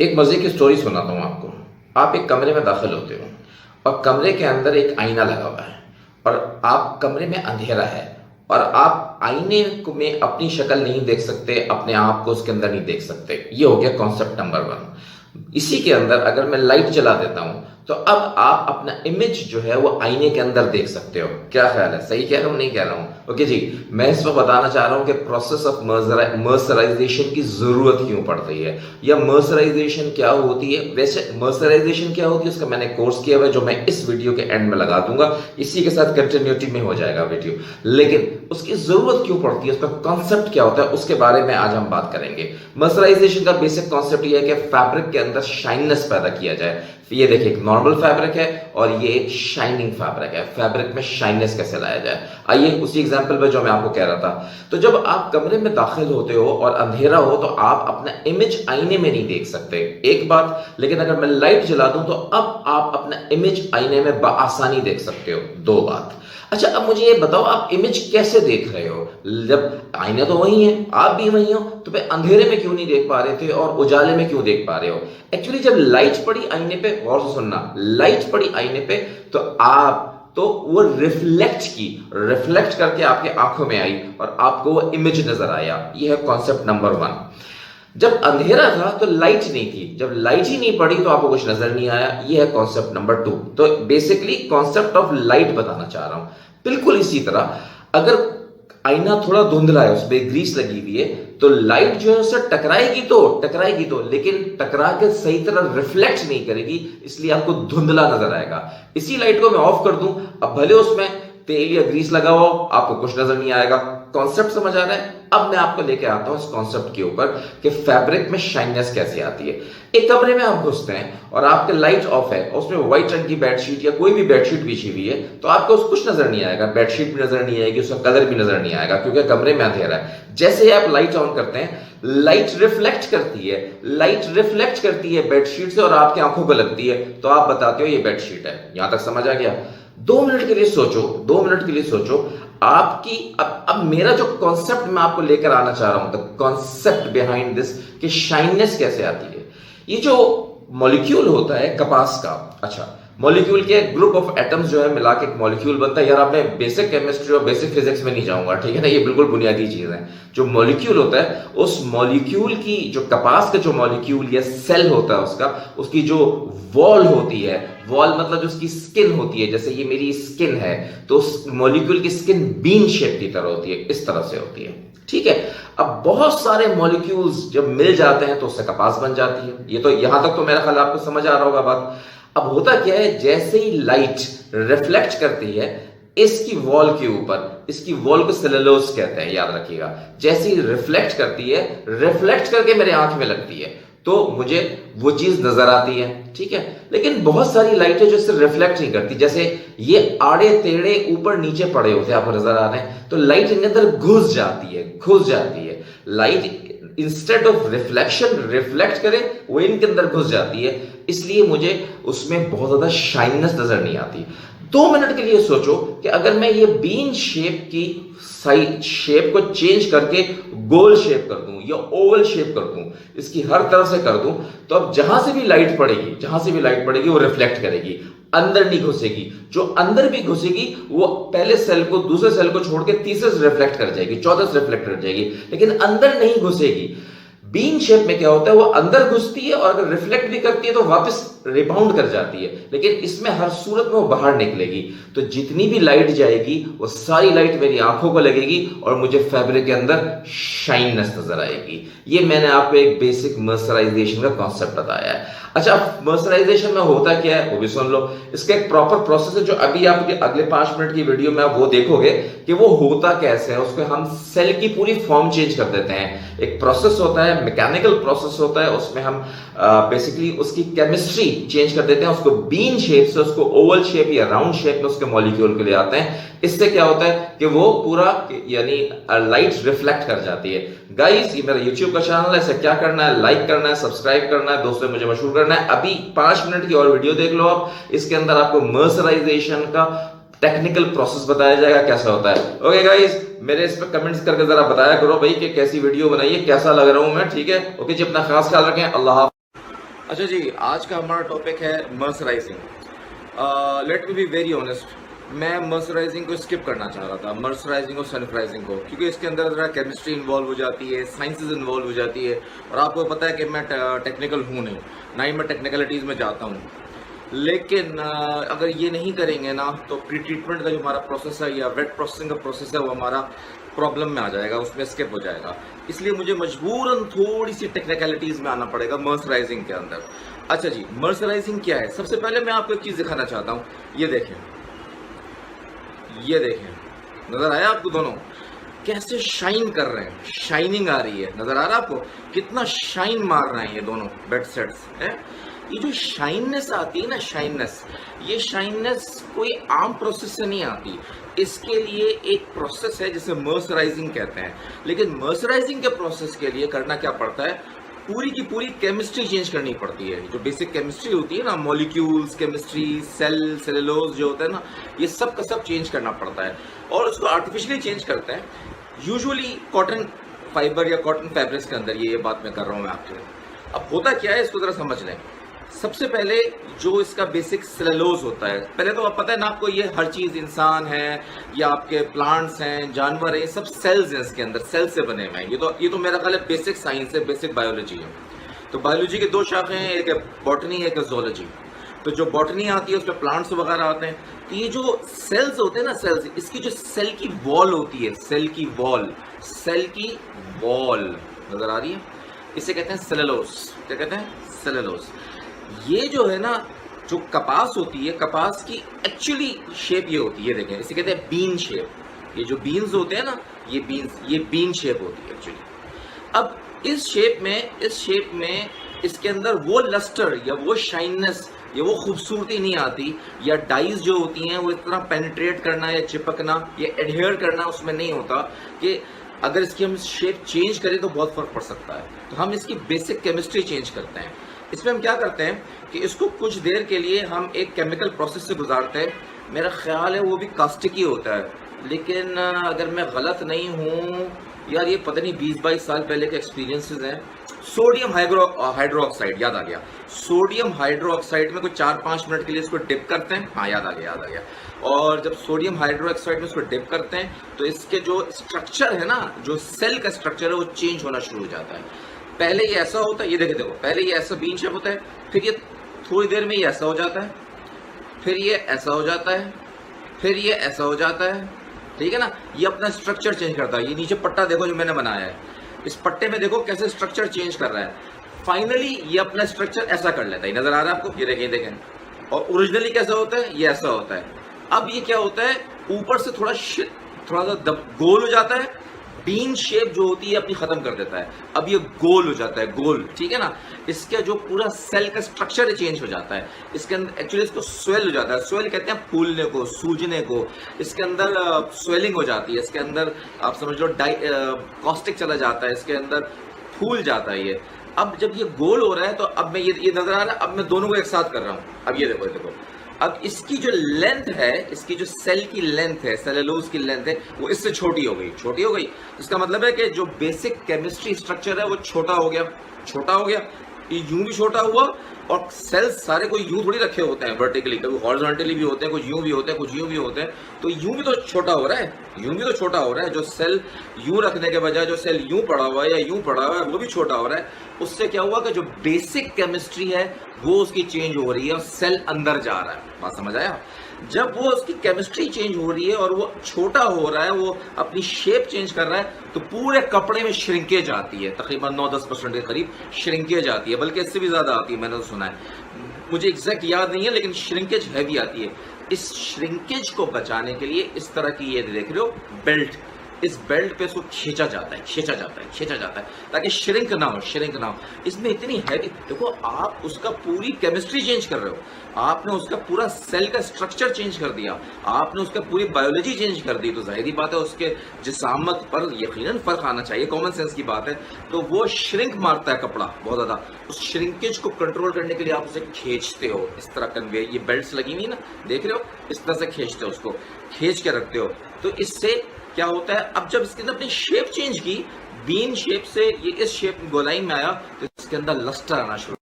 एक मजे की स्टोरी सुनाता हूँ आपको। आप एक कमरे में दाखिल होते हो और कमरे के अंदर एक आईना लगा हुआ है और आप कमरे में अंधेरा है और आप आईने में अपनी शक्ल नहीं देख सकते, अपने आप को उसके अंदर नहीं देख सकते। ये हो गया कॉन्सेप्ट नंबर वन। इसी के अंदर अगर मैं लाइट जला देता हूं तो अब आप अपना इमेज जो है वो आईने के अंदर देख सकते हो। क्या ख्याल है, सही कह रहा हूं नहीं कह रहा हूं? ओके जी, मैं इस पर बताना चाह रहा हूं कि प्रोसेस ऑफ मर्सराइजेशन की जरूरत क्यों पड़ती है या मर्सराइजेशन क्या होती है। वैसे मर्सराइजेशन क्या होती है उसका मैंने कोर्स किया हुआ है जो मैं इस वीडियो के एंड में लगा दूंगा, इसी के साथ कंटिन्यूटी में हो जाएगा वीडियो। लेकिन उसकी जरूरत क्यों पड़ती है, उसका कॉन्सेप्ट क्या होता है, उसके बारे में आज हम बात करेंगे। मर्सराइजेशन का बेसिक कॉन्सेप्ट यह है कि फैब्रिक के अंदर शाइननेस पैदा किया जाए। ये देखिए, एक नॉर्मल फैब्रिक है और ये एक शाइनिंग फैब्रिक है। फैब्रिक में शाइननेस कैसे लाया जाए, आइए उसी एग्जांपल पे जो मैं आपको कह रहा था। तो जब आप कमरे में दाखिल होते हो और अंधेरा हो तो आप अपना इमेज आईने में नहीं देख सकते, एक बात। लेकिन अगर मैं लाइट जला दूं तो अब आप अपना इमेज आईने में बआसानी देख सकते हो, दो बात। अच्छा, अब मुझे ये बताओ आप इमेज कैसे देख रहे हो? जब आईना तो वही है, आप भी वही हो, तो फिर अंधेरे में क्यों नहीं देख पा रहे थे और उजाले में क्यों देख पा रहे हो? एक्चुअली जब लाइट पड़ी आईने पे, गौर से सुनना, लाइट पड़ी आईने पे तो आप तो वो रिफ्लेक्ट करके आपके आंखों में आई और आपको वो इमेज नजर आया। ये है कॉन्सेप्ट नंबर वन। जब अंधेरा था तो लाइट नहीं थी, जब लाइट ही नहीं पड़ी तो आपको कुछ नजर नहीं आया। ये है कॉन्सेप्ट नंबर टू। तो बेसिकली कॉन्सेप्ट ऑफ लाइट बताना चाह रहा हूं। बिल्कुल इसी तरह अगर आईना थोड़ा धुंधला है, उसमें ग्रीस लगी हुई है, तो लाइट जो है उससे टकराएगी तो लेकिन टकरा के सही तरह रिफ्लेक्ट नहीं करेगी, इसलिए आपको धुंधला नजर आएगा। इसी लाइट को मैं ऑफ कर दूं, अब भले उसमें तेल या ग्रीस लगा हो, आपको कुछ नजर नहीं आएगा। कॉन्सेप्ट समझ आ रहा है? अब मैं आपको लेके आता हूं इस कॉन्सेप्ट के ऊपर कि फैब्रिक में शाइननेस कैसे आती है। एक कमरे में आप घुसते हैं और आपके लाइट ऑफ है, उसमें व्हाइट रंग की बेडशीट या कोई भी बेडशीट बिछी हुई है, तो आपको कुछ नजर नहीं आएगा, बेडशीट भी नजर नहीं आएगी, उसका कलर भी नजर नहीं आएगा, क्योंकि कमरे में अंधेरा है। जैसे ही आप लाइट ऑन करते हैं, लाइट रिफ्लेक्ट करती है बेडशीट से और आपकी आंखों को लगती है, तो आप बताते हो ये बेडशीट है। यहां तक समझ आ गया? 2 मिनट के लिए सोचो आपकी अब मेरा जो कॉन्सेप्ट मैं आपको लेकर आना चाह रहा हूं, द कॉन्सेप्ट बिहाइंड दिस, कि शाइननेस कैसे आती है। ये जो मॉलिक्यूल होता है कपास का, अच्छा, मॉलिक्यूल के ग्रुप ऑफ एटम्स जो है मिला के एक मॉलिक्यूल बनता है। यार आपने बेसिक केमिस्ट्री और बेसिक फिजिक्स में नहीं जाऊंगा, ठीक है ना, ये बिल्कुल बुनियादी चीज है। जो मॉलिक्यूल होता है, उस मॉलिक्यूल की, जो कपास का जो मॉलिक्यूल या सेल होता है उसका, उसकी जो वॉल होती है, वॉल मतलब जो उसकी स्किन होती है, जैसे ये मेरी स्किन है, तो उस मॉलिक्यूल की स्किन बीन शेप की तरह होती है, इस तरह से होती है, ठीक है। अब बहुत सारे मॉलिक्यूल्स जब मिल जाते हैं तो उससे कपास बन जाती है। ये तो यहां तक तो मेरा ख्याल आपको समझ आ रहा होगा बात। अब होता क्या है, जैसे ही लाइट रिफ्लेक्ट करती है इसकी वॉल के ऊपर, इसकी वॉल को सेलुलोज कहते हैं, याद रखिएगा। जैसे ही रिफ्लेक्ट करती है, रिफ्लेक्ट करके मेरे आंख में लगती है, तो मुझे वो चीज नजर आती है, ठीक है। लेकिन बहुत सारी लाइटें जो इससे रिफ्लेक्ट नहीं करती, जैसे ये आड़े टेढ़े ऊपर नीचे पड़े होते हैं, आपको नजर आ रहे हैं, तो लाइट इनके अंदर घुस जाती है। Light instead of reflection reflect करे, वो इनके अंदर घुस जाती है, इसलिए मुझे उसमें बहुत ज्यादा शाइननेस नजर नहीं आती। 2 मिनट के लिए सोचो कि अगर मैं ये बीन शेप की साइड शेप को चेंज करके गोल शेप कर दूं या ओवल शेप कर दूं, इसकी हर तरह से कर दूं, तो अब जहां से भी लाइट पड़ेगी वो रिफ्लेक्ट करेगी, अंदर नहीं घुसेगी। जो अंदर भी घुसेगी वो पहले सेल को, दूसरे सेल को छोड़ के तीसरे से रिफ्लेक्ट कर जाएगी, चौथे से रिफ्लेक्ट कर जाएगी, लेकिन अंदर नहीं घुसेगी। बीन शेप में क्या होता है, वो अंदर घुसती है और अगर रिफ्लेक्ट भी करती है तो वापस रिबाउंड कर जाती है, लेकिन इसमें हर सूरत में वो बाहर निकलेगी। तो जितनी भी लाइट जाएगी वो सारी लाइट मेरी आंखों को लगेगी और मुझे फैब्रिक के अंदर शाइननेस नजर आएगी। ये मैंने आपको एक बेसिक मर्सराइजेशन का कॉन्सेप्ट बताया है। अच्छा, मर्सराइजेशन में होता क्या है वो भी सुन लो। इसका एक प्रॉपर प्रोसेस है जो अभी आप अगले 5 मिनट की वीडियो में आप वो देखोगे कि वो होता कैसे है। उसको हम सेल की पूरी फॉर्म चेंज कर देते हैं। एक प्रोसेस होता है, मैकेनिकल प्रोसेस होता है, उसमें हम बेसिकली उसकी केमिस्ट्री चेंज कर देते हैं, उसको बीन शेप से उसको ओवल शेप या राउंड शेप में उसके मॉलिक्यूल को ले आते हैं। इससे क्या होता है कि वो पूरा यानी लाइट रिफ्लेक्ट कर जाती है। गाइस, ये मेरा यूट्यूब का चैनल है, इसे क्या करना है, लाइक करना है, सब्सक्राइब करना है, दोस्तों मुझे मशहूर करना है। अभी 5 मिनट की और वीडियो देख लो आप, इसके अंदर आपको मर्सराइजेशन का टेक्निकल प्रोसेस बताया जाएगा कैसा होता है। ओके गाइस, मेरे इस पर कमेंट्स करके जरा बताया करो भाई कि कैसी वीडियो बनाई है, कैसा लग रहा हूं मैं, ठीक है। ओके जी, अपना खास ख्याल रखें। अल्लाह। अच्छा जी, आज का हमारा टॉपिक है mercerising. Let me be very honest, मैं मर्सराइजिंग को स्किप करना चाह रहा था, मर्सराइजिंग और सनफ्राइजिंग को, क्योंकि इसके अंदर ज़रा केमिस्ट्री इन्वॉल्व हो जाती है, साइंसेज इन्वॉल्व हो जाती है, और आपको पता है कि मैं टेक्निकल हूँ नहीं, ना ही मैं टेक्निकलिटीज़ में जाता हूँ। लेकिन अगर ये नहीं करेंगे ना, तो प्री ट्रीटमेंट का जो हमारा प्रोसेस है या वेट प्रोसेसिंग का प्रोसेस है, वो हमारा प्रॉब्लम में आ जाएगा, उसमें स्किप हो जाएगा। इसलिए मुझे मजबूरन थोड़ी सी टेक्निकलिटीज़ में आना पड़ेगा मर्सराइजिंग के अंदर। अच्छा जी, मर्सराइजिंग क्या है? सबसे पहले मैं आपको एक चीज़ दिखाना चाहता हूँ। ये देखें, ये देखें, नज़र आया आपको? दोनों कैसे शाइन कर रहे हैं, शाइनिंग आ रही है, नज़र आ रहा है आपको? कितना शाइन मार रहे हैं ये दोनों बेड सेट्स हैं। ये जो शाइननेस आती है ना, शाइननेस, ये शाइननेस कोई आम प्रोसेस से नहीं आती। इसके लिए एक प्रोसेस है जिसे मर्सराइजिंग कहते हैं। लेकिन मर्सराइजिंग के प्रोसेस के लिए करना क्या पड़ता है? पूरी की पूरी केमिस्ट्री चेंज करनी पड़ती है। जो बेसिक केमिस्ट्री होती है ना, मॉलिक्यूल्स केमिस्ट्री, सेल, सेलुलोज जो होता है ना, ये सब का सब चेंज करना पड़ता है, और उसको आर्टिफिशियली चेंज करते हैं। यूजुअली कॉटन फाइबर या कॉटन फैब्रिक्स के अंदर ये बात मैं कर रहा हूँ मैं आपके। अब होता क्या है, इसको जरा समझ लें। सबसे पहले जो इसका बेसिक सेलुलोज होता है, पहले तो आप पता है ना आपको, ये हर चीज़, इंसान है या आपके प्लांट्स हैं, जानवर हैं, सब सेल्स हैं, इसके अंदर सेल से बने हुए हैं। ये तो मेरा ख्याल है बेसिक साइंस है, बेसिक बायोलॉजी है। तो बायोलॉजी के दो शाखें हैं, एक है बॉटनी, एक है जोलॉजी। तो जो बॉटनी आती है उसमें प्लांट्स वगैरह आते हैं। तो ये जो सेल्स होते हैं ना, सेल्स, इसकी जो सेल की वॉल होती है, सेल की वॉल, सेल की वॉल नजर आ रही है, इसे कहते हैं सेलुलोज। क्या कहते हैं? सेलुलोज। ये जो है ना, जो कपास होती है, कपास की एक्चुअली शेप ये होती है, देखें, इसे कहते हैं बीन शेप। ये जो बीन्स होते हैं ना, ये बीन शेप होती है एक्चुअली। अब इस शेप में इसके अंदर वो लस्टर या वो शाइननेस या वो खूबसूरती नहीं आती, या डाइज जो होती हैं वो इस तरह पेनिट्रेट करना या चिपकना या एडहेयर करना उसमें नहीं होता, कि अगर इसकी हम शेप चेंज करें तो बहुत फर्क पड़ सकता है। तो हम इसकी बेसिक केमिस्ट्री चेंज करते हैं। इसमें हम क्या करते हैं कि इसको कुछ देर के लिए हम एक केमिकल प्रोसेस से गुजारते हैं। मेरा ख्याल है वो भी कास्टिक ही होता है, लेकिन अगर मैं गलत नहीं हूँ यार, ये पता नहीं 20-22 साल पहले के एक्सपीरियंसेस हैं। सोडियम हाइड्रोक्साइड, याद आ गया, सोडियम हाइड्रोक्साइड में कोई 4-5 मिनट के लिए इसको डिप करते हैं। हाँ, याद आ गया। और जब सोडियम हाइड्रोक्साइड में इसको डिप करते हैं तो इसके जो स्ट्रक्चर है ना, जो सेल का स्ट्रक्चर है, वो चेंज होना शुरू हो जाता है। पहले ये ऐसा होता है, ये देखो, पहले ये ऐसा बीन शेप होता है, फिर ये थोड़ी देर में ये ऐसा हो जाता है, फिर ये ऐसा हो जाता है, फिर ये ऐसा हो जाता है, ठीक है ना। ये अपना स्ट्रक्चर चेंज करता है। ये नीचे पट्टा देखो जो मैंने बनाया है, इस पट्टे में देखो कैसे स्ट्रक्चर चेंज कर रहा है। फाइनली ये अपना स्ट्रक्चर ऐसा कर लेता है, नजर आ रहा है आपको? ये देखें। और ओरिजिनली कैसा होता है? ये ऐसा होता है। अब ये क्या होता है, ऊपर से थोड़ा सा गोल हो जाता है, बीन शेप जो होती है अपनी खत्म कर देता है। अब ये गोल हो जाता है, गोल, ठीक है ना। इसका जो पूरा सेल का स्ट्रक्चर है चेंज हो जाता है। इसके अंदर एक्चुअली इसको स्वेल हो जाता है। स्वेल कहते हैं फूलने को, सूजने को। इसके अंदर स्वेलिंग हो जाती है, इसके अंदर आप समझ लो कॉस्टिक चला जाता है, इसके अंदर फूल जाता है ये। अब जब ये गोल हो रहा है तो अब मैं ये नजर आ रहा है, अब मैं दोनों को एक साथ कर रहा हूँ। अब ये देखो, अब इसकी जो लेंथ है, इसकी जो सेल की लेंथ है, सेलुलोज की लेंथ है, वो इससे छोटी हो गई। इसका मतलब है कि जो बेसिक केमिस्ट्री स्ट्रक्चर है वो छोटा हो गया। ये यूं भी छोटा हुआ, और सेल्स सारे कोई यूं थोड़ी रखे होते हैं वर्टिकली, कभी हॉरिजॉन्टली भी होते हैं, कुछ यूं भी होते हैं, कुछ यूं भी होते हैं। तो यूं भी तो छोटा हो रहा है, जो सेल यूं रखने के बजाय जो सेल यूं पड़ा हुआ है या यूं पड़ा हुआ है, वो भी छोटा हो रहा है। उससे क्या हुआ कि जो बेसिक केमिस्ट्री है वो उसकी चेंज हो रही है और सेल अंदर जा रहा है। बात समझ आया? जब वो उसकी केमिस्ट्री चेंज हो रही है और वो छोटा हो रहा है, वो अपनी शेप चेंज कर रहा है, तो पूरे कपड़े में श्रिंकेज आती है, तकरीबन 9-10% के करीब श्रिंकेज आती है, बल्कि इससे भी ज़्यादा आती है, मैंने तो सुना है, मुझे एग्जैक्ट याद नहीं है, लेकिन श्रिंकेज हैवी आती है। इस श्रिंकेज को बचाने के लिए इस तरह की, ये देख रहे हो, बेल्ट, इस बेल्ट पे इसको खींचा जाता है ताकि श्रिंक ना हो। इसमें इतनी हैवी, देखो आप उसका पूरी केमिस्ट्री चेंज कर रहे हो, आपने उसका पूरा सेल का स्ट्रक्चर चेंज कर दिया, आपने उसका पूरी बायोलॉजी चेंज कर दी, तो जाहिर बात है उसके जिसामत पर यकीनन फर्क आना चाहिए, कॉमन सेंस की बात है। तो वो श्रिंक मारता है कपड़ा बहुत ज्यादा। उस श्रिंकेज को कंट्रोल करने के लिए आप उसे खींचते हो, इस तरह कन्वे, ये बेल्ट्स लगी हुई ना, देख रहे हो, इस तरह से खींचते हो, उसको खींच के रखते हो। तो इससे क्या होता है, अब जब इसके अंदर अपनी शेप चेंज की, बीन शेप से ये इस शेप गोलाई में आया, तो इसके अंदर लस्टर आना शुरू